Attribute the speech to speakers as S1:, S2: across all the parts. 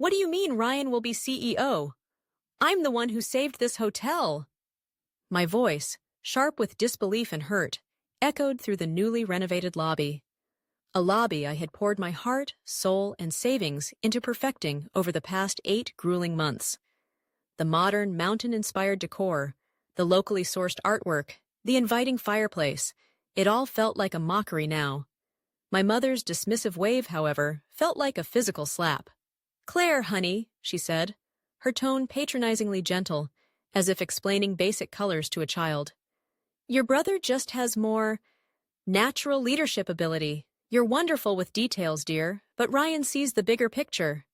S1: What do you mean Ryan will be CEO? I'm the one who saved this hotel. My voice, sharp with disbelief and hurt, echoed through the newly renovated lobby. A lobby I had poured my heart, soul, and savings into perfecting over the past 8 grueling months. The modern, mountain-inspired decor, the locally sourced artwork, the inviting fireplace, it all felt like a mockery now. My mother's dismissive wave, however, felt like a physical slap. "Claire, honey," she said, her tone patronizingly gentle, as if explaining basic colors to a child. "Your brother just has more natural leadership ability. You're wonderful with details, dear, but Ryan sees the bigger picture."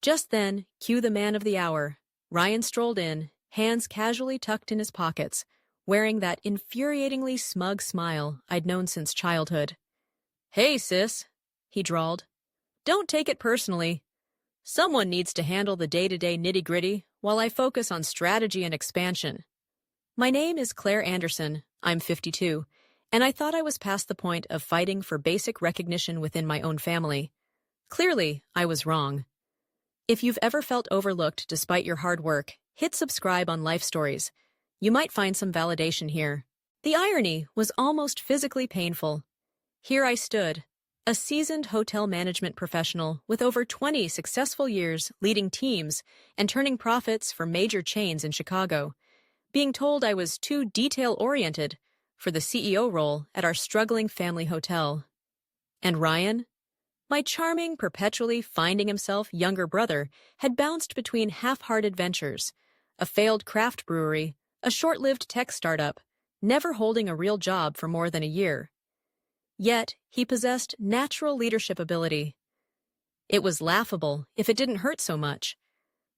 S1: Just then, cue the man of the hour. Ryan strolled in, hands casually tucked in his pockets, wearing that infuriatingly smug smile I'd known since childhood. "Hey, sis," he drawled. "Don't take it personally. Someone needs to handle the day-to-day nitty-gritty while I focus on strategy and expansion. My name is Claire Anderson, I'm 52, and I thought I was past the point of fighting for basic recognition within my own family. Clearly, I was wrong. If you've ever felt overlooked despite your hard work, hit subscribe on Life Stories. You might find some validation here. The irony was almost physically painful. Here I stood, a seasoned hotel management professional with over 20 successful years leading teams and turning profits for major chains in Chicago, being told I was too detail-oriented for the CEO role at our struggling family hotel. And Ryan? My charming, perpetually finding himself younger brother had bounced between half-hearted ventures, a failed craft brewery, a short-lived tech startup, never holding a real job for more than a year. Yet, he possessed natural leadership ability. It was laughable if it didn't hurt so much.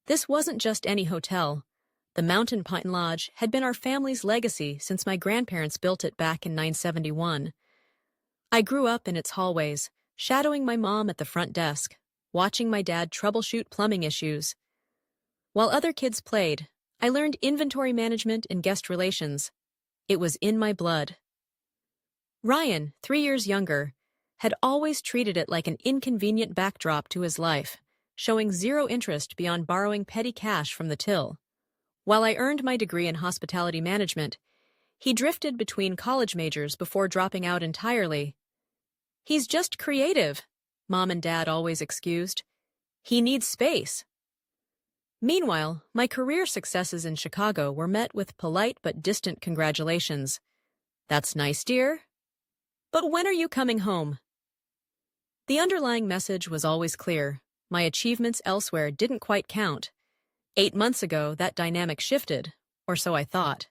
S1: This wasn't just any hotel. The Mountain Pine Lodge had been our family's legacy since my grandparents built it back in 1971. I grew up in its hallways, shadowing my mom at the front desk, watching my dad troubleshoot plumbing issues. While other kids played, I learned inventory management and guest relations. It was in my blood. Ryan, 3 years younger, had always treated it like an inconvenient backdrop to his life, showing zero interest beyond borrowing petty cash from the till. While I earned my degree in hospitality management, he drifted between college majors before dropping out entirely. "He's just creative," Mom and Dad always excused. "He needs space." Meanwhile, my career successes in Chicago were met with polite but distant congratulations. "That's nice, dear. But when are you coming home?" The underlying message was always clear. My achievements elsewhere didn't quite count. 8 months ago, that dynamic shifted, or so I thought.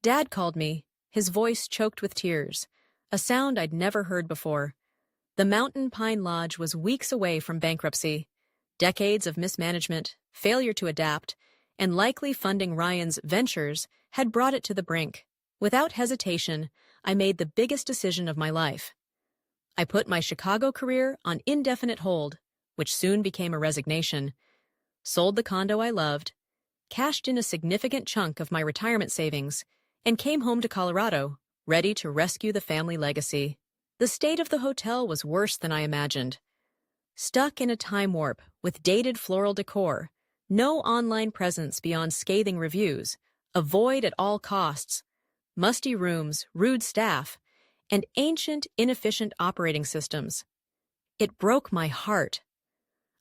S1: Dad called me, his voice choked with tears, a sound I'd never heard before. The Mountain Pine Lodge was weeks away from bankruptcy. Decades of mismanagement, failure to adapt, and likely funding Ryan's ventures had brought it to the brink. Without hesitation, I made the biggest decision of my life. I put my Chicago career on indefinite hold, which soon became a resignation, sold the condo I loved, cashed in a significant chunk of my retirement savings, and came home to Colorado, ready to rescue the family legacy. The state of the hotel was worse than I imagined. Stuck in a time warp with dated floral decor, no online presence beyond scathing reviews, avoid at all costs, musty rooms, rude staff, and ancient, inefficient operating systems. It broke my heart.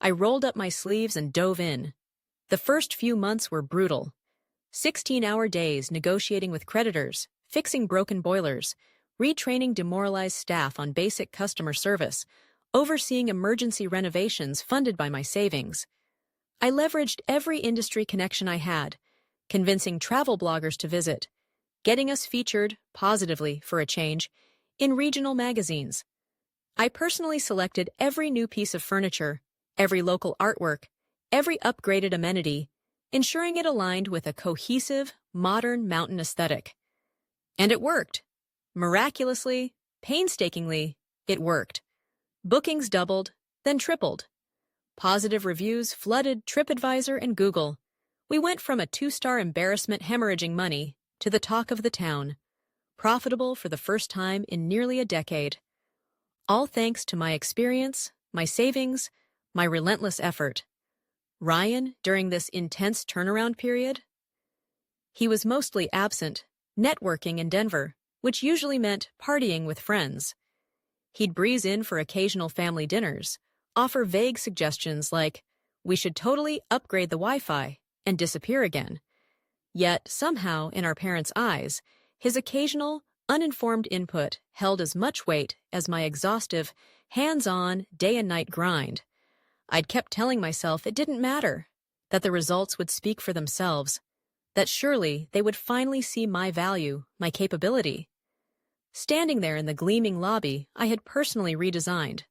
S1: I rolled up my sleeves and dove in. The first few months were brutal. 16-hour days negotiating with creditors, fixing broken boilers, retraining demoralized staff on basic customer service, overseeing emergency renovations funded by my savings. I leveraged every industry connection I had, convincing travel bloggers to visit, getting us featured, positively for a change, in regional magazines. I personally selected every new piece of furniture, every local artwork, every upgraded amenity, ensuring it aligned with a cohesive, modern mountain aesthetic. And it worked. Miraculously, painstakingly, it worked. Bookings doubled, then tripled. Positive reviews flooded TripAdvisor and Google. We went from a 2-star embarrassment hemorrhaging money to the talk of the town, profitable for the first time in nearly a decade. All thanks to my experience, my savings, my relentless effort. Ryan during this intense turnaround period? He was mostly absent, networking in Denver, which usually meant partying with friends. He'd breeze in for occasional family dinners, offer vague suggestions like, "We should totally upgrade the Wi-Fi," and disappear again. Yet, somehow, in our parents' eyes, his occasional, uninformed input held as much weight as my exhaustive, hands-on, day-and-night grind. I'd kept telling myself it didn't matter, that the results would speak for themselves, that surely they would finally see my value, my capability. Standing there in the gleaming lobby I had personally redesigned,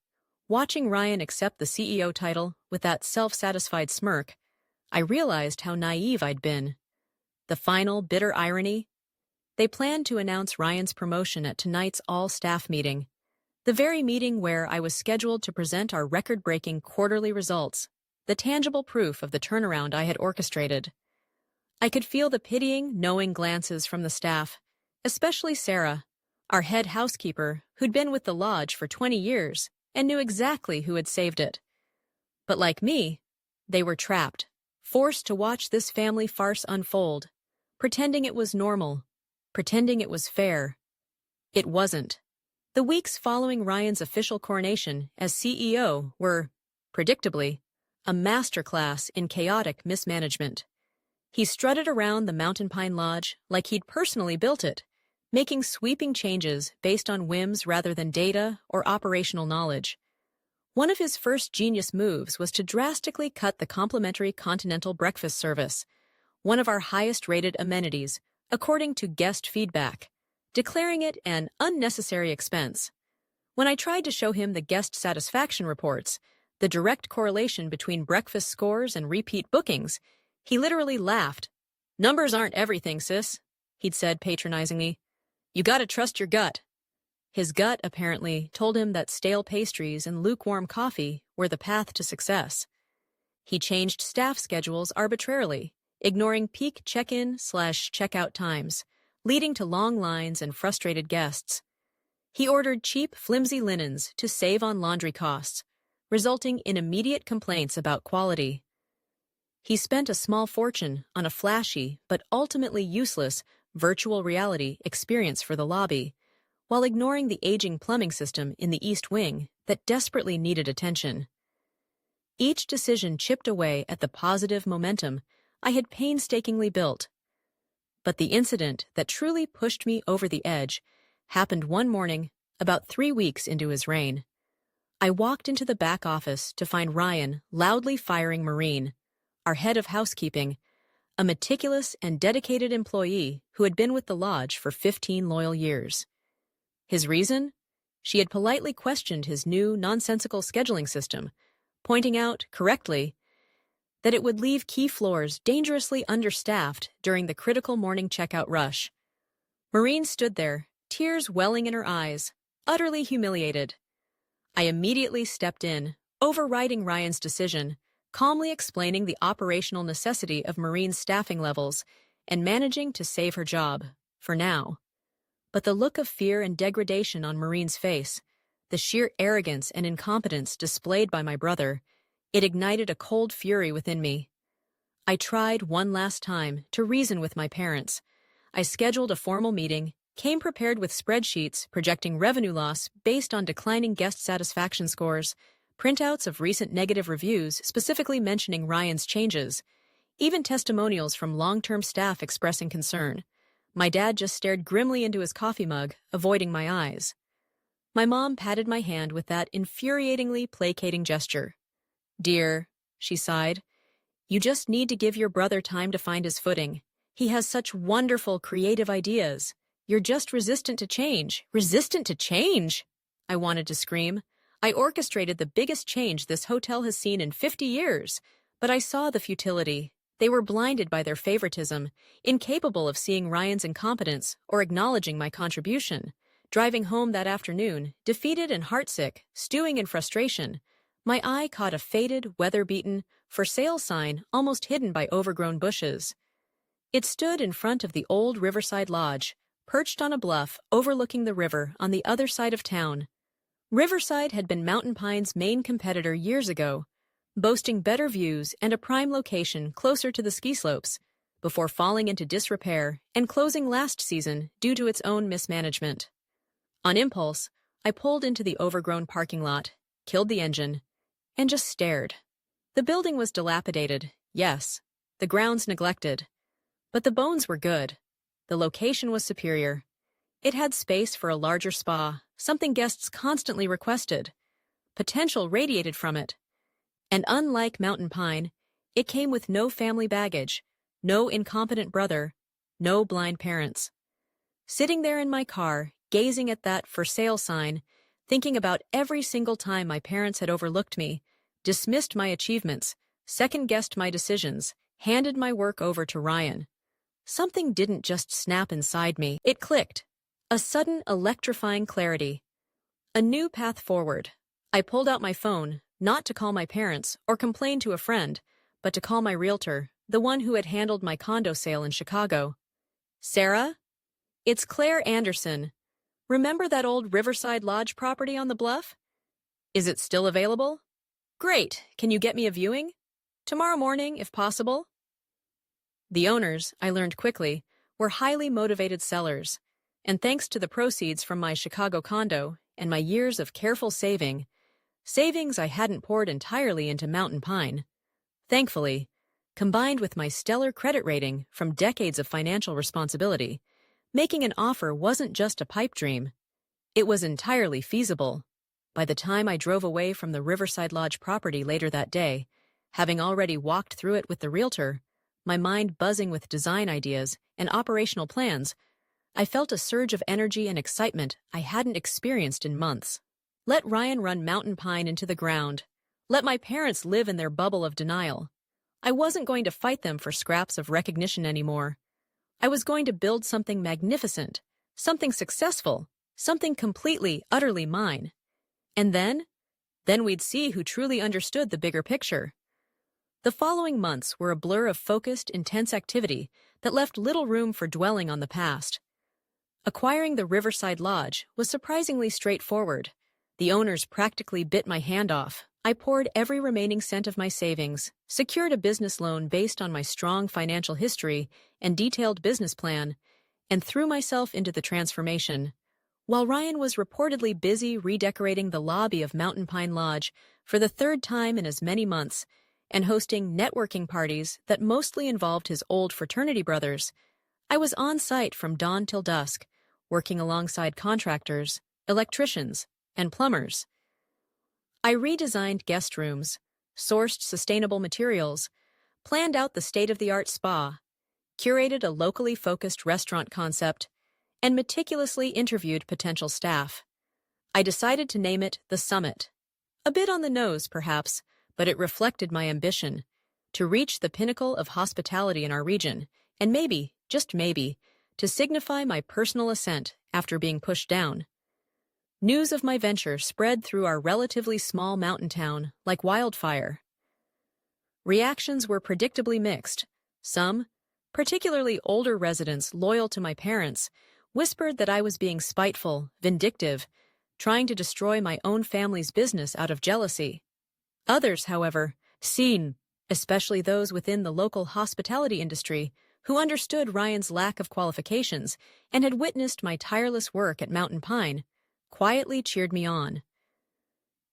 S1: watching Ryan accept the CEO title with that self-satisfied smirk, I realized how naive I'd been. The final, bitter irony? They planned to announce Ryan's promotion at tonight's all-staff meeting, the very meeting where I was scheduled to present our record-breaking quarterly results, the tangible proof of the turnaround I had orchestrated. I could feel the pitying, knowing glances from the staff, especially Sarah, our head housekeeper, who'd been with the lodge for 20 years and knew exactly who had saved it. But like me, they were trapped, forced to watch this family farce unfold, pretending it was normal, pretending it was fair. It wasn't. The weeks following Ryan's official coronation as CEO were, predictably, a masterclass in chaotic mismanagement. He strutted around the Mountain Pine Lodge like he'd personally built it, making sweeping changes based on whims rather than data or operational knowledge. One of his first genius moves was to drastically cut the complimentary continental breakfast service, one of our highest-rated amenities, according to guest feedback, declaring it an unnecessary expense. When I tried to show him the guest satisfaction reports, the direct correlation between breakfast scores and repeat bookings, he literally laughed. "Numbers aren't everything, sis," he'd said patronizingly. "You gotta trust your gut." His gut, apparently, told him that stale pastries and lukewarm coffee were the path to success. He changed staff schedules arbitrarily, ignoring peak check-in/check-out times, leading to long lines and frustrated guests. He ordered cheap, flimsy linens to save on laundry costs, resulting in immediate complaints about quality. He spent a small fortune on a flashy but ultimately useless virtual reality experience for the lobby, while ignoring the aging plumbing system in the East Wing that desperately needed attention. Each decision chipped away at the positive momentum I had painstakingly built. But the incident that truly pushed me over the edge happened one morning about 3 weeks into his reign. I walked into the back office to find Ryan loudly firing Maureen, our head of housekeeping, a meticulous and dedicated employee who had been with the lodge for 15 loyal years. His reason? She had politely questioned his new, nonsensical scheduling system, pointing out, correctly, that it would leave key floors dangerously understaffed during the critical morning checkout rush. Maureen stood there, tears welling in her eyes, utterly humiliated. I immediately stepped in, overriding Ryan's decision, calmly explaining the operational necessity of Maureen's staffing levels and managing to save her job, for now. But the look of fear and degradation on Maureen's face, the sheer arrogance and incompetence displayed by my brother, it ignited a cold fury within me. I tried one last time to reason with my parents. I scheduled a formal meeting, came prepared with spreadsheets projecting revenue loss based on declining guest satisfaction scores, printouts of recent negative reviews specifically mentioning Ryan's changes, even testimonials from long-term staff expressing concern. My dad just stared grimly into his coffee mug, avoiding my eyes. My mom patted my hand with that infuriatingly placating gesture. "Dear," she sighed, "you just need to give your brother time to find his footing. He has such wonderful, creative ideas. You're just resistant to change." "Resistant to change?" I wanted to scream. I orchestrated the biggest change this hotel has seen in 50 years, but I saw the futility. They were blinded by their favoritism, incapable of seeing Ryan's incompetence or acknowledging my contribution. Driving home that afternoon, defeated and heartsick, stewing in frustration, my eye caught a faded, weather-beaten, for sale sign almost hidden by overgrown bushes. It stood in front of the old Riverside Lodge, perched on a bluff overlooking the river on the other side of town. Riverside had been Mountain Pine's main competitor years ago, boasting better views and a prime location closer to the ski slopes, before falling into disrepair and closing last season due to its own mismanagement. On impulse, I pulled into the overgrown parking lot, killed the engine, and just stared. The building was dilapidated, yes, the grounds neglected, but the bones were good. The location was superior. It had space for a larger spa, something guests constantly requested. Potential radiated from it. And unlike Mountain Pine, it came with no family baggage, no incompetent brother, no blind parents. Sitting there in my car, gazing at that for sale sign, thinking about every single time my parents had overlooked me, dismissed my achievements, second-guessed my decisions, handed my work over to Ryan. Something didn't just snap inside me. It clicked. A sudden, electrifying clarity. A new path forward. I pulled out my phone, not to call my parents or complain to a friend, but to call my realtor, the one who had handled my condo sale in Chicago. "Sarah? It's Claire Anderson. Remember that old Riverside Lodge property on the bluff? Is it still available? Great. Can you get me a viewing? Tomorrow morning, if possible." The owners, I learned quickly, were highly motivated sellers, and thanks to the proceeds from my Chicago condo and my years of careful savings I hadn't poured entirely into Mountain Pine, thankfully, combined with my stellar credit rating from decades of financial responsibility, making an offer wasn't just a pipe dream. It was entirely feasible. By the time I drove away from the Riverside Lodge property later that day, having already walked through it with the realtor, my mind buzzing with design ideas and operational plans, I felt a surge of energy and excitement I hadn't experienced in months. Let Ryan run Mountain Pine into the ground. Let my parents live in their bubble of denial. I wasn't going to fight them for scraps of recognition anymore. I was going to build something magnificent, something successful, something completely, utterly mine. And then we'd see who truly understood the bigger picture. The following months were a blur of focused, intense activity that left little room for dwelling on the past. Acquiring the Riverside Lodge was surprisingly straightforward. The owners practically bit my hand off. I poured every remaining cent of my savings, secured a business loan based on my strong financial history and detailed business plan, and threw myself into the transformation. While Ryan was reportedly busy redecorating the lobby of Mountain Pine Lodge for the third time in as many months, and hosting networking parties that mostly involved his old fraternity brothers, I was on site from dawn till dusk, working alongside contractors, electricians, and plumbers. I redesigned guest rooms, sourced sustainable materials, planned out the state-of-the-art spa, curated a locally focused restaurant concept, and meticulously interviewed potential staff. I decided to name it The Summit. A bit on the nose, perhaps, but it reflected my ambition to reach the pinnacle of hospitality in our region, and maybe, just maybe, to signify my personal ascent after being pushed down. News of my venture spread through our relatively small mountain town like wildfire. Reactions were predictably mixed. Some, particularly older residents loyal to my parents, whispered that I was being spiteful, vindictive, trying to destroy my own family's business out of jealousy. Others, however, especially those within the local hospitality industry, who understood Ryan's lack of qualifications and had witnessed my tireless work at Mountain Pine, quietly cheered me on.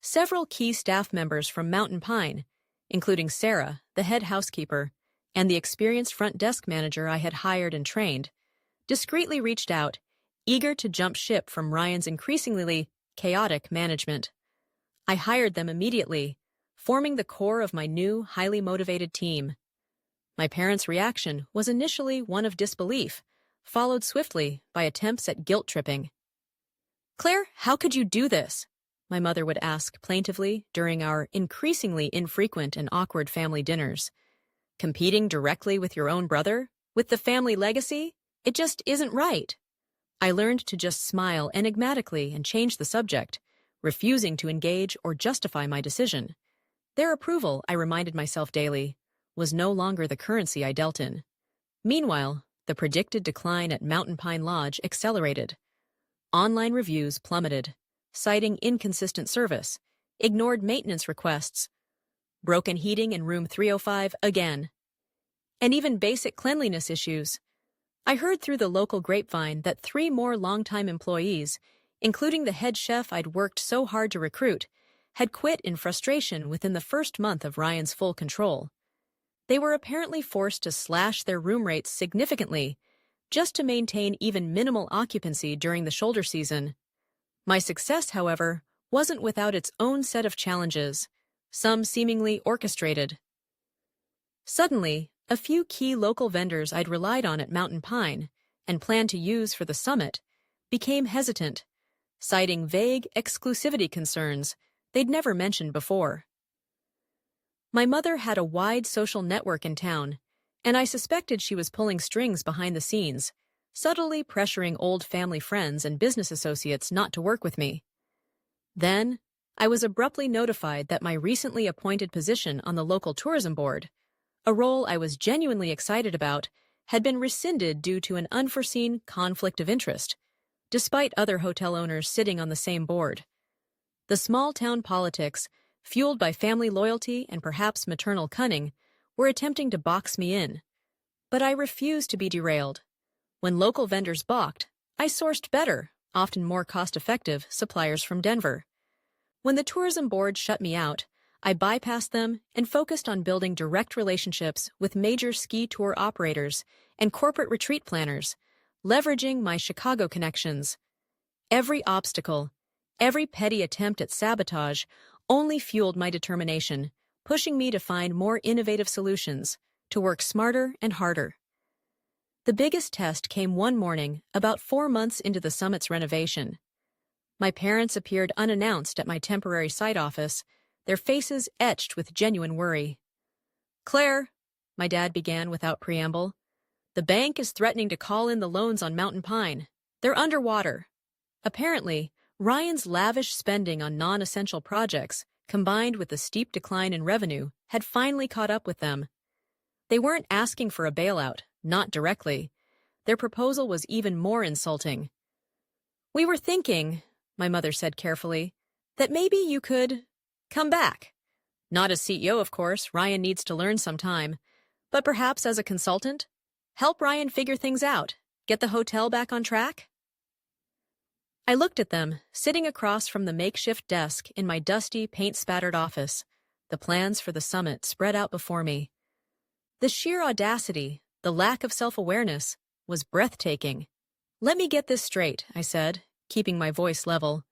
S1: Several key staff members from Mountain Pine, including Sarah, the head housekeeper, and the experienced front desk manager I had hired and trained, discreetly reached out, eager to jump ship from Ryan's increasingly chaotic management. I hired them immediately, forming the core of my new, highly motivated team. My parents' reaction was initially one of disbelief, followed swiftly by attempts at guilt-tripping. "Claire, how could you do this?" my mother would ask plaintively during our increasingly infrequent and awkward family dinners. "Competing directly with your own brother? With the family legacy? It just isn't right." I learned to just smile enigmatically and change the subject, refusing to engage or justify my decision. Their approval, I reminded myself daily, was no longer the currency I dealt in. Meanwhile, the predicted decline at Mountain Pine Lodge accelerated. Online reviews plummeted, citing inconsistent service, ignored maintenance requests, broken heating in room 305 again, and even basic cleanliness issues. I heard through the local grapevine that 3 more longtime employees, including the head chef I'd worked so hard to recruit, had quit in frustration within the first month of Ryan's full control. They were apparently forced to slash their room rates significantly just to maintain even minimal occupancy during the shoulder season. My success, however, wasn't without its own set of challenges, some seemingly orchestrated. Suddenly, a few key local vendors I'd relied on at Mountain Pine and planned to use for the summit became hesitant, citing vague exclusivity concerns they'd never mentioned before. My mother had a wide social network in town, and I suspected she was pulling strings behind the scenes, subtly pressuring old family friends and business associates not to work with me. Then, I was abruptly notified that my recently appointed position on the local tourism board, a role I was genuinely excited about, had been rescinded due to an unforeseen conflict of interest, despite other hotel owners sitting on the same board. The small-town politics, fueled by family loyalty and perhaps maternal cunning, were attempting to box me in. But I refused to be derailed. When local vendors balked, I sourced better, often more cost-effective, suppliers from Denver. When the tourism board shut me out, I bypassed them and focused on building direct relationships with major ski tour operators and corporate retreat planners, leveraging my Chicago connections. Every obstacle, every petty attempt at sabotage only fueled my determination, pushing me to find more innovative solutions, to work smarter and harder. The biggest test came one morning, about 4 months into the summit's renovation. My parents appeared unannounced at my temporary site office, their faces etched with genuine worry. "Claire," my dad began without preamble, "the bank is threatening to call in the loans on Mountain Pine. They're underwater." Apparently, Ryan's lavish spending on non-essential projects, combined with the steep decline in revenue, had finally caught up with them. They weren't asking for a bailout, not directly. Their proposal was even more insulting. "We were thinking," my mother said carefully, "that maybe you could come back. Not as CEO, of course. Ryan needs to learn some time. But perhaps as a consultant? Help Ryan figure things out. Get the hotel back on track?" I looked at them, sitting across from the makeshift desk in my dusty, paint-spattered office, the plans for the summit spread out before me. The sheer audacity, the lack of self-awareness, was breathtaking. "Let me get this straight," I said, keeping my voice level.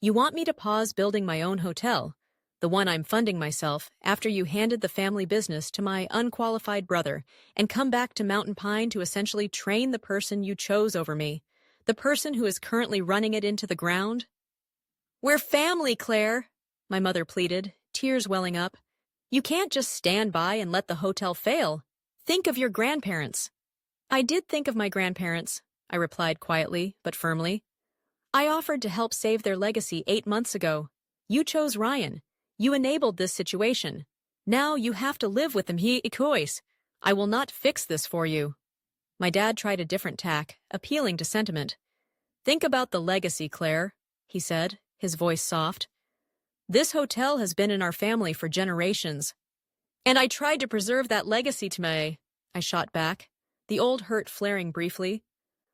S1: "You want me to pause building my own hotel, the one I'm funding myself, after you handed the family business to my unqualified brother, and come back to Mountain Pine to essentially train the person you chose over me, the person who is currently running it into the ground?" "We're family, Claire," my mother pleaded, tears welling up. "You can't just stand by and let the hotel fail. Think of your grandparents." "I did think of my grandparents," I replied quietly but firmly. "I offered to help save their legacy 8 months ago. You chose Ryan. You enabled this situation. Now you have to live with them. I will not fix this for you." My dad tried a different tack, appealing to sentiment. "Think about the legacy, Claire," he said, his voice soft. "This hotel has been in our family for generations. And I tried to preserve that legacy to me," I shot back, the old hurt flaring briefly.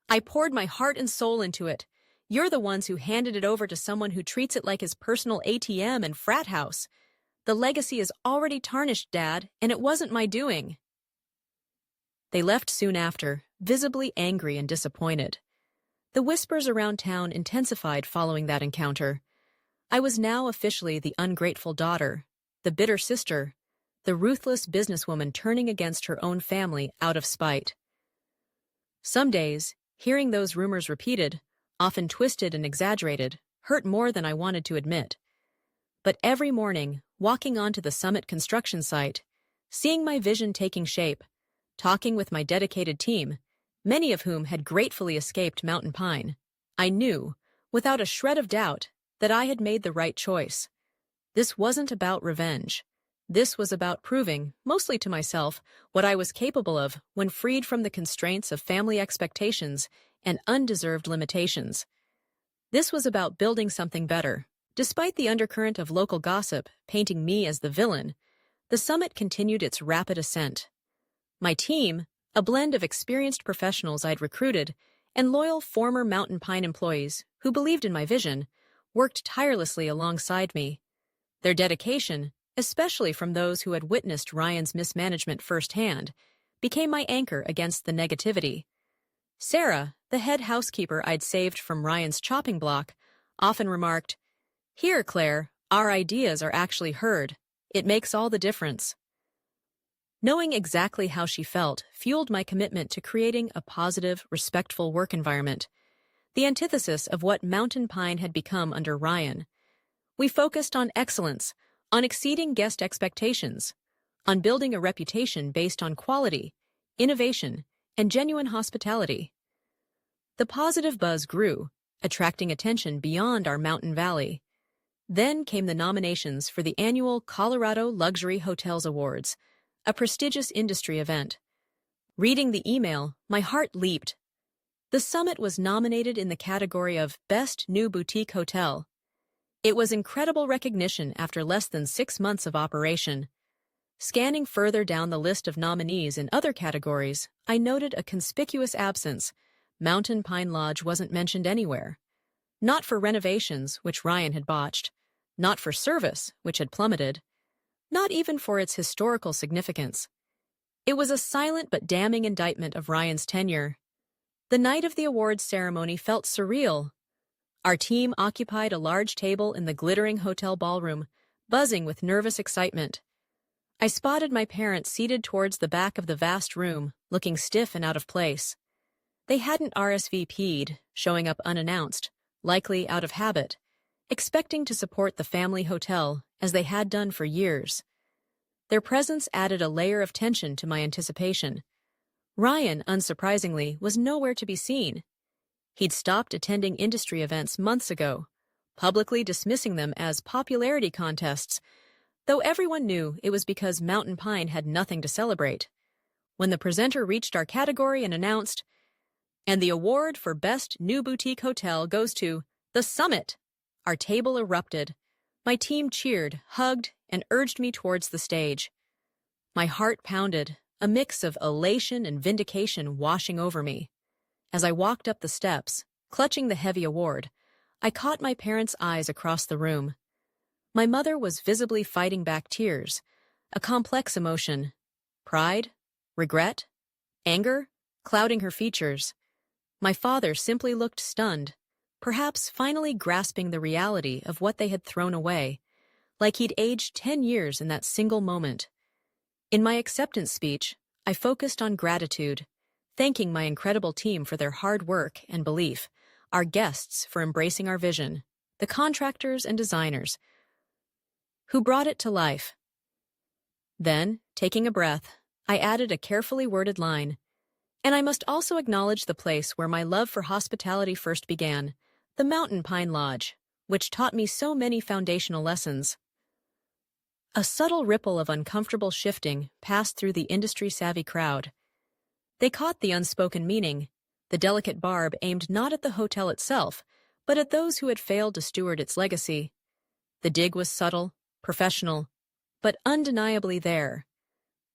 S1: "I poured my heart and soul into it. You're the ones who handed it over to someone who treats it like his personal ATM and frat house. The legacy is already tarnished, Dad, and it wasn't my doing." They left soon after, visibly angry and disappointed. The whispers around town intensified following that encounter. I was now officially the ungrateful daughter, the bitter sister, the ruthless businesswoman turning against her own family out of spite. Some days, hearing those rumors repeated, often twisted and exaggerated, hurt more than I wanted to admit. But every morning, walking onto the summit construction site, seeing my vision taking shape, talking with my dedicated team, many of whom had gratefully escaped Mountain Pine, I knew, without a shred of doubt, that I had made the right choice. This wasn't about revenge. This was about proving, mostly to myself, what I was capable of when freed from the constraints of family expectations and undeserved limitations. This was about building something better, despite the undercurrent of local gossip painting me as the villain. The summit continued its rapid ascent. My team, a blend of experienced professionals I'd recruited and loyal former Mountain Pine employees who believed in my vision, worked tirelessly alongside me. Their dedication, especially from those who had witnessed Ryan's mismanagement firsthand, became my anchor against the negativity. Sarah, the head housekeeper I'd saved from Ryan's chopping block, often remarked, "Here, Claire, our ideas are actually heard. It makes all the difference." Knowing exactly how she felt fueled my commitment to creating a positive, respectful work environment, the antithesis of what Mountain Pine had become under Ryan. We focused on excellence, on exceeding guest expectations, on building a reputation based on quality, innovation, and genuine hospitality. The positive buzz grew, attracting attention beyond our mountain valley. Then came the nominations for the annual Colorado Luxury Hotels Awards, a prestigious industry event. Reading the email, my heart leaped. The summit was nominated in the category of Best New Boutique Hotel. It was incredible recognition after less than 6 months of operation. Scanning further down the list of nominees in other categories, I noted a conspicuous absence. Mountain Pine Lodge wasn't mentioned anywhere. Not for renovations, which Ryan had botched. Not for service, which had plummeted. Not even for its historical significance. It was a silent but damning indictment of Ryan's tenure. The night of the awards ceremony felt surreal. Our team occupied a large table in the glittering hotel ballroom, buzzing with nervous excitement. I spotted my parents seated towards the back of the vast room, looking stiff and out of place. They hadn't RSVP'd, showing up unannounced, likely out of habit, expecting to support the family hotel, as they had done for years. Their presence added a layer of tension to my anticipation. Ryan, unsurprisingly, was nowhere to be seen. He'd stopped attending industry events months ago, publicly dismissing them as popularity contests, though everyone knew it was because Mountain Pine had nothing to celebrate. When the presenter reached our category and announced, "And the award for Best New Boutique Hotel goes to The Summit," our table erupted. My team cheered, hugged, and urged me towards the stage. My heart pounded, a mix of elation and vindication washing over me. As I walked up the steps, clutching the heavy award, I caught my parents' eyes across the room. My mother was visibly fighting back tears, a complex emotion. Pride, regret, anger, clouding her features. My father simply looked stunned, perhaps finally grasping the reality of what they had thrown away, like he'd aged 10 years in that single moment. In my acceptance speech, I focused on gratitude, thanking my incredible team for their hard work and belief, our guests for embracing our vision, the contractors and designers who brought it to life. Then, taking a breath, I added a carefully worded line, "And I must also acknowledge the place where my love for hospitality first began, the Mountain Pine Lodge, which taught me so many foundational lessons." A subtle ripple of uncomfortable shifting passed through the industry-savvy crowd. They caught the unspoken meaning, the delicate barb aimed not at the hotel itself, but at those who had failed to steward its legacy. The dig was subtle, professional, but undeniably there.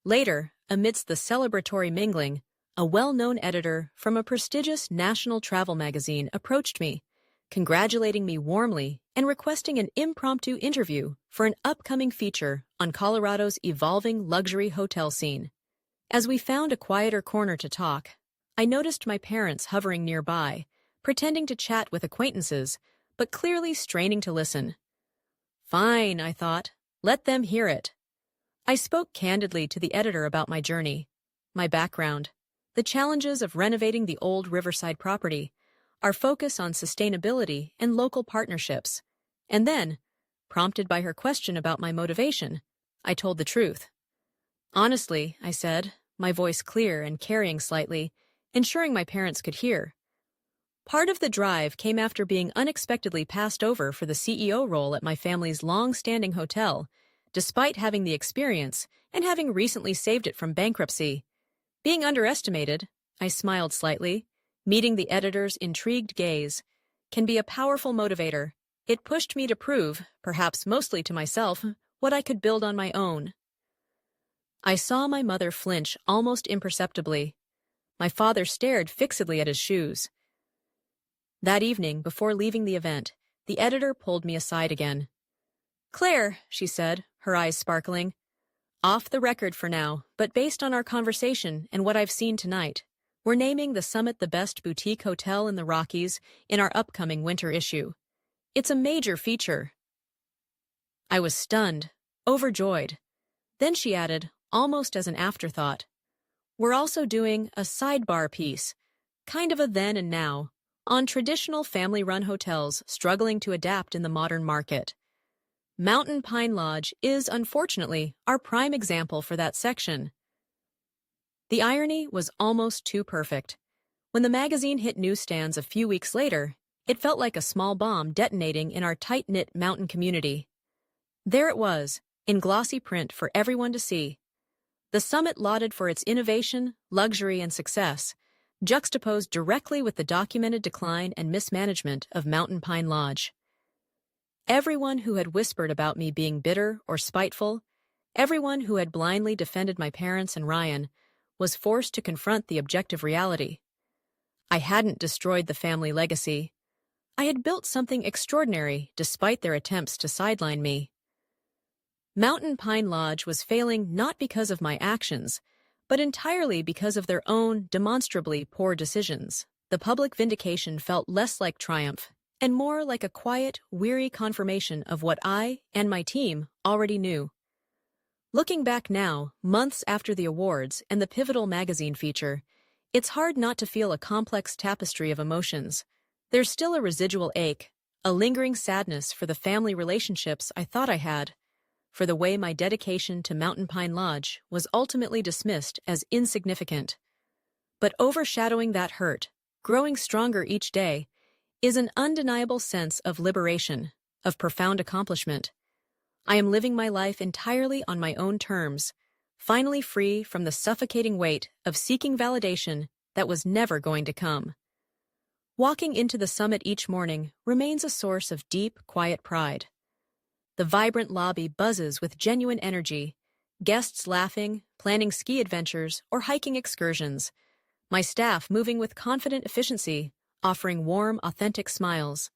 S1: Later, amidst the celebratory mingling, a well-known editor from a prestigious national travel magazine approached me, congratulating me warmly and requesting an impromptu interview for an upcoming feature on Colorado's evolving luxury hotel scene. As we found a quieter corner to talk, I noticed my parents hovering nearby, pretending to chat with acquaintances, but clearly straining to listen. Fine, I thought. Let them hear it. I spoke candidly to the editor about my journey, my background, the challenges of renovating the old Riverside property, our focus on sustainability and local partnerships. And then, prompted by her question about my motivation, I told the truth. Honestly, I said, my voice clear and carrying slightly, ensuring my parents could hear. Part of the drive came after being unexpectedly passed over for the CEO role at my family's long-standing hotel, despite having the experience and having recently saved it from bankruptcy. Being underestimated, I smiled slightly, meeting the editor's intrigued gaze, can be a powerful motivator. It pushed me to prove, perhaps mostly to myself, what I could build on my own. I saw my mother flinch almost imperceptibly. My father stared fixedly at his shoes. That evening, before leaving the event, the editor pulled me aside again. "Claire," she said, her eyes sparkling, "off the record for now, but based on our conversation and what I've seen tonight, we're naming the Summit the best boutique hotel in the Rockies in our upcoming winter issue. It's a major feature." I was stunned, overjoyed. Then she added, almost as an afterthought, "We're also doing a sidebar piece, kind of a then and now, on traditional family-run hotels struggling to adapt in the modern market. Mountain Pine Lodge is, unfortunately, our prime example for that section." The irony was almost too perfect. When the magazine hit newsstands a few weeks later, it felt like a small bomb detonating in our tight-knit mountain community. There it was, in glossy print for everyone to see. The Summit lauded for its innovation, luxury, and success, juxtaposed directly with the documented decline and mismanagement of Mountain Pine Lodge. Everyone who had whispered about me being bitter or spiteful, everyone who had blindly defended my parents and Ryan, was forced to confront the objective reality. I hadn't destroyed the family legacy. I had built something extraordinary despite their attempts to sideline me. Mountain Pine Lodge was failing not because of my actions, but entirely because of their own demonstrably poor decisions. The public vindication felt less like triumph and more like a quiet, weary confirmation of what I and my team already knew. Looking back now, months after the awards and the pivotal magazine feature, it's hard not to feel a complex tapestry of emotions. There's still a residual ache, a lingering sadness for the family relationships I thought I had, for the way my dedication to Mountain Pine Lodge was ultimately dismissed as insignificant. But overshadowing that hurt, growing stronger each day, is an undeniable sense of liberation, of profound accomplishment. I am living my life entirely on my own terms, finally free from the suffocating weight of seeking validation that was never going to come. Walking into the Summit each morning remains a source of deep, quiet pride. The vibrant lobby buzzes with genuine energy, guests laughing, planning ski adventures, or hiking excursions, my staff moving with confident efficiency, offering warm, authentic smiles.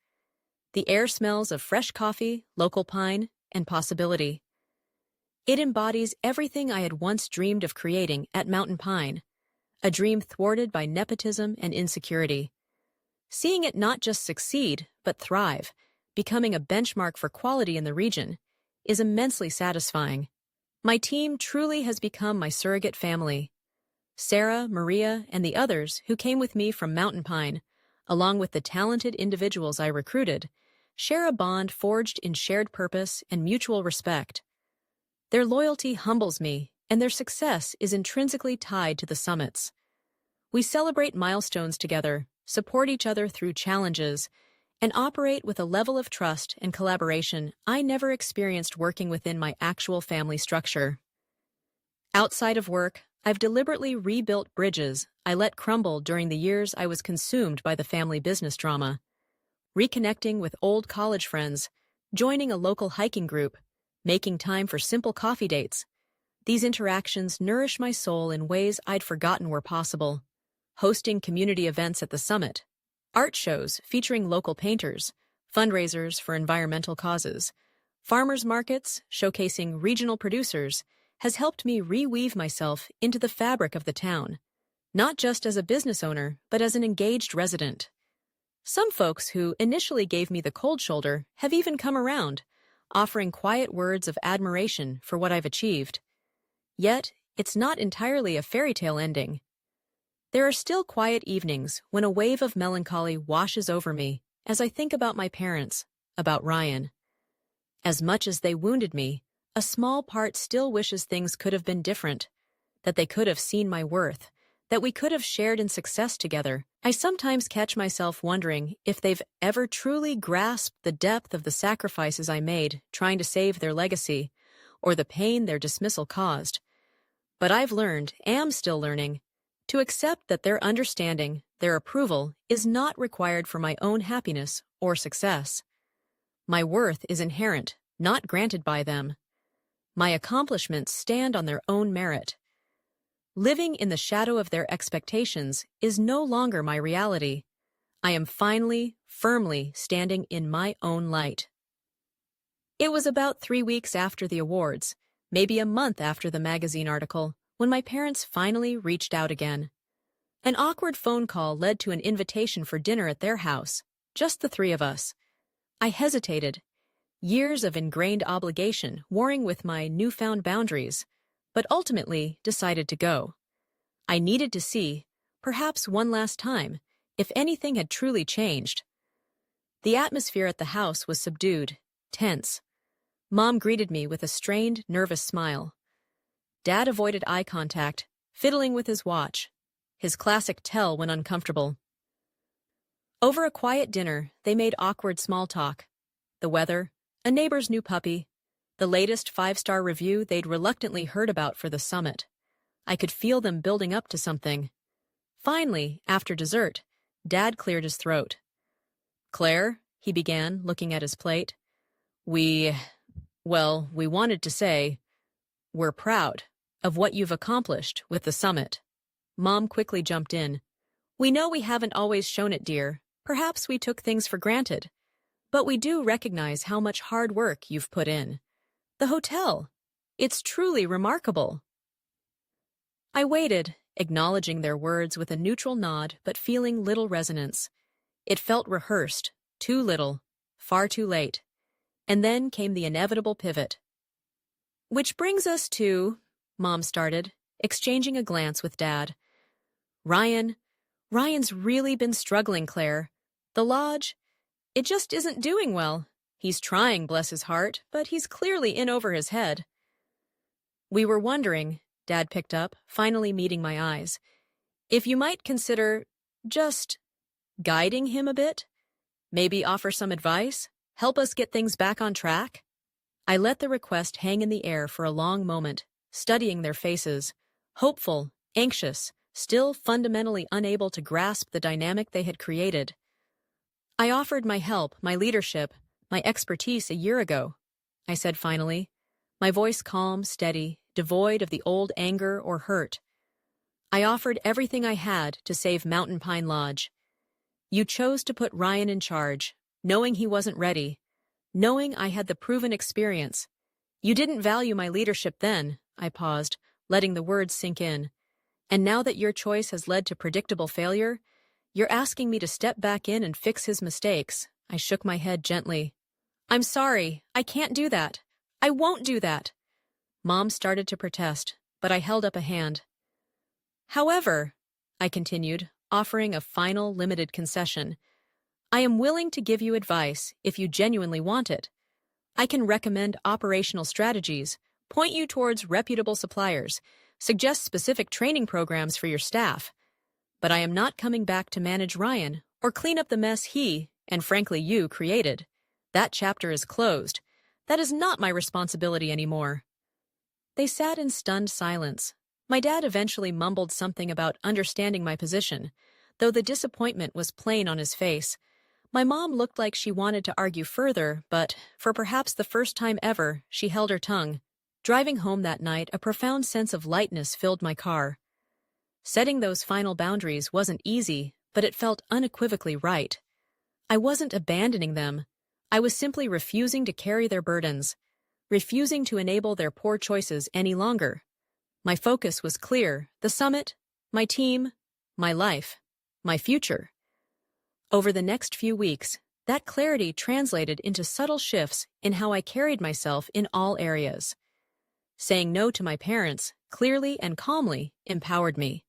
S1: The air smells of fresh coffee, local pine, and possibility. It embodies everything I had once dreamed of creating at Mountain Pine, a dream thwarted by nepotism and insecurity. Seeing it not just succeed, but thrive, becoming a benchmark for quality in the region, is immensely satisfying. My team truly has become my surrogate family. Sarah, Maria, and the others who came with me from Mountain Pine, along with the talented individuals I recruited, share a bond forged in shared purpose and mutual respect. Their loyalty humbles me, and their success is intrinsically tied to the summits. We celebrate milestones together, support each other through challenges, and operate with a level of trust and collaboration I never experienced working within my actual family structure. Outside of work, I've deliberately rebuilt bridges I let crumble during the years I was consumed by the family business drama. Reconnecting with old college friends, joining a local hiking group, making time for simple coffee dates. These interactions nourish my soul in ways I'd forgotten were possible. Hosting community events at the Summit, art shows featuring local painters, fundraisers for environmental causes, farmers markets showcasing regional producers has helped me reweave myself into the fabric of the town, not just as a business owner, but as an engaged resident. Some folks who initially gave me the cold shoulder have even come around, offering quiet words of admiration for what I've achieved. Yet, it's not entirely a fairy tale ending. There are still quiet evenings when a wave of melancholy washes over me as I think about my parents, about Ryan. As much as they wounded me, a small part still wishes things could have been different, that they could have seen my worth, that we could have shared in success together. I sometimes catch myself wondering if they've ever truly grasped the depth of the sacrifices I made trying to save their legacy, or the pain their dismissal caused. But I've learned, am still learning, to accept that their understanding, their approval, is not required for my own happiness or success. My worth is inherent, not granted by them. My accomplishments stand on their own merit. Living in the shadow of their expectations is no longer my reality. I am finally, firmly standing in my own light. It was about 3 weeks after the awards, maybe a month after the magazine article, when my parents finally reached out again. An awkward phone call led to an invitation for dinner at their house, just the three of us. I hesitated, years of ingrained obligation warring with my newfound boundaries, but ultimately decided to go. I needed to see, perhaps one last time, if anything had truly changed. The atmosphere at the house was subdued, tense. Mom greeted me with a strained, nervous smile. Dad avoided eye contact, fiddling with his watch, his classic tell when uncomfortable. Over a quiet dinner, they made awkward small talk. The weather, a neighbor's new puppy, the latest 5-star review they'd reluctantly heard about for the summit. I could feel them building up to something. Finally, after dessert, Dad cleared his throat. "Claire," he began, looking at his plate, we wanted to say, we're proud of what you've accomplished with the summit." Mom quickly jumped in. "We know we haven't always shown it, dear. Perhaps we took things for granted. But we do recognize how much hard work you've put in. The hotel. It's truly remarkable." I waited, acknowledging their words with a neutral nod but feeling little resonance. It felt rehearsed, too little, far too late. And then came the inevitable pivot. "Which brings us to," Mom started, exchanging a glance with Dad. Ryan's really been struggling, Claire. The lodge, it just isn't doing well. He's trying, bless his heart, but he's clearly in over his head." "We were wondering," Dad picked up, finally meeting my eyes, "if you might consider just guiding him a bit? Maybe offer some advice? Help us get things back on track?" I let the request hang in the air for a long moment, studying their faces, hopeful, anxious, still fundamentally unable to grasp the dynamic they had created. "I offered my help, my leadership, my expertise a year ago," I said finally, my voice calm, steady, devoid of the old anger or hurt. "I offered everything I had to save Mountain Pine Lodge. You chose to put Ryan in charge, knowing he wasn't ready, knowing I had the proven experience. You didn't value my leadership then," I paused, letting the words sink in. "And now that your choice has led to predictable failure, you're asking me to step back in and fix his mistakes." I shook my head gently. "I'm sorry, I can't do that. I won't do that." Mom started to protest, but I held up a hand. "However," I continued, offering a final limited concession, "I am willing to give you advice if you genuinely want it. I can recommend operational strategies, point you towards reputable suppliers, suggest specific training programs for your staff. But I am not coming back to manage Ryan or clean up the mess he, and frankly you, created. That chapter is closed. That is not my responsibility anymore." They sat in stunned silence. My dad eventually mumbled something about understanding my position, though the disappointment was plain on his face. My mom looked like she wanted to argue further, but, for perhaps the first time ever, she held her tongue. Driving home that night, a profound sense of lightness filled my car. Setting those final boundaries wasn't easy, but it felt unequivocally right. I wasn't abandoning them. I was simply refusing to carry their burdens, refusing to enable their poor choices any longer. My focus was clear: the summit, my team, my life, my future. Over the next few weeks, that clarity translated into subtle shifts in how I carried myself in all areas. Saying no to my parents, clearly and calmly, empowered me.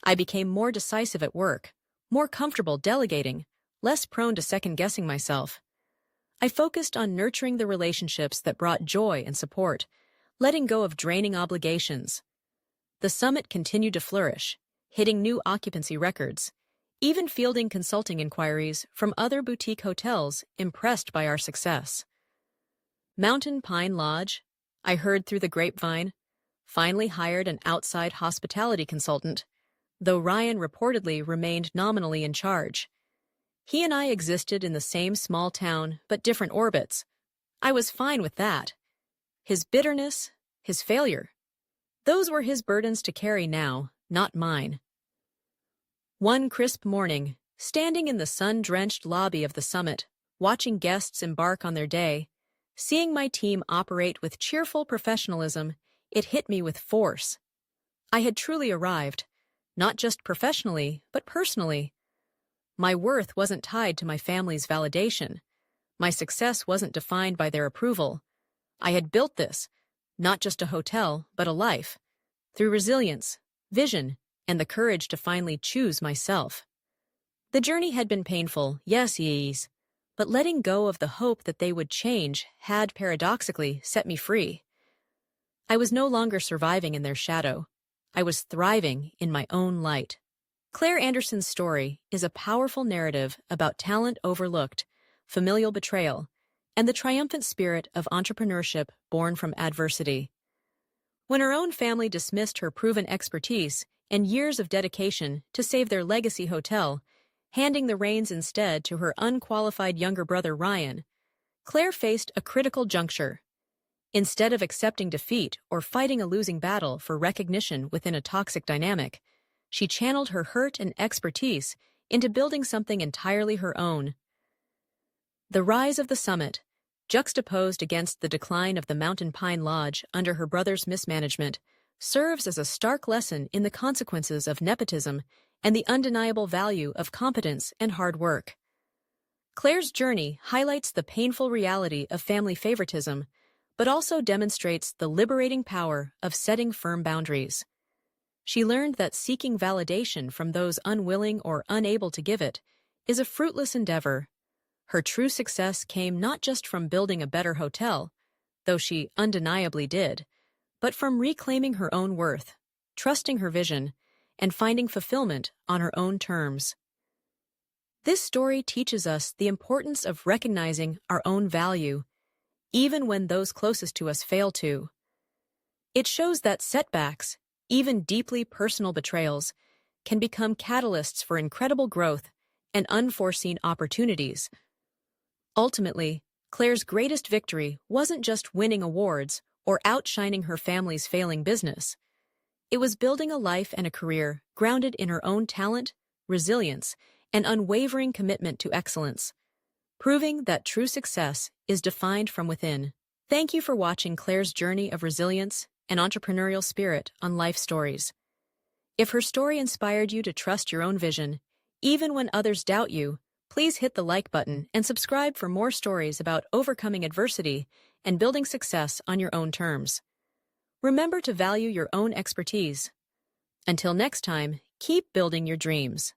S1: I became more decisive at work, more comfortable delegating, less prone to second-guessing myself. I focused on nurturing the relationships that brought joy and support, letting go of draining obligations. The summit continued to flourish, hitting new occupancy records, even fielding consulting inquiries from other boutique hotels impressed by our success. Mountain Pine Lodge, I heard through the grapevine, finally hired an outside hospitality consultant, though Ryan reportedly remained nominally in charge. He and I existed in the same small town, but different orbits. I was fine with that. His bitterness, his failure. Those were his burdens to carry now, not mine. One crisp morning, standing in the sun-drenched lobby of the summit, watching guests embark on their day, seeing my team operate with cheerful professionalism, it hit me with force. I had truly arrived, not just professionally, but personally. My worth wasn't tied to my family's validation. My success wasn't defined by their approval. I had built this, not just a hotel, but a life, through resilience, vision, and the courage to finally choose myself. The journey had been painful, yes, but letting go of the hope that they would change had, paradoxically, set me free. I was no longer surviving in their shadow. I was thriving in my own light. Claire Anderson's story is a powerful narrative about talent overlooked, familial betrayal, and the triumphant spirit of entrepreneurship born from adversity. When her own family dismissed her proven expertise and years of dedication to save their legacy hotel, handing the reins instead to her unqualified younger brother Ryan, Claire faced a critical juncture. Instead of accepting defeat or fighting a losing battle for recognition within a toxic dynamic, she channeled her hurt and expertise into building something entirely her own. The rise of the summit, juxtaposed against the decline of the Mountain Pine Lodge under her brother's mismanagement, serves as a stark lesson in the consequences of nepotism and the undeniable value of competence and hard work. Claire's journey highlights the painful reality of family favoritism, but also demonstrates the liberating power of setting firm boundaries. She learned that seeking validation from those unwilling or unable to give it is a fruitless endeavor. Her true success came not just from building a better hotel, though she undeniably did, but from reclaiming her own worth, trusting her vision, and finding fulfillment on her own terms. This story teaches us the importance of recognizing our own value, even when those closest to us fail to. It shows that setbacks, even deeply personal betrayals, can become catalysts for incredible growth and unforeseen opportunities. Ultimately, Claire's greatest victory wasn't just winning awards or outshining her family's failing business. It was building a life and a career grounded in her own talent, resilience, and unwavering commitment to excellence, proving that true success is defined from within. Thank you for watching Claire's journey of resilience and entrepreneurial spirit on Life Stories. If her story inspired you to trust your own vision, even when others doubt you, please hit the like button and subscribe for more stories about overcoming adversity and building success on your own terms. Remember to value your own expertise. Until next time, keep building your dreams.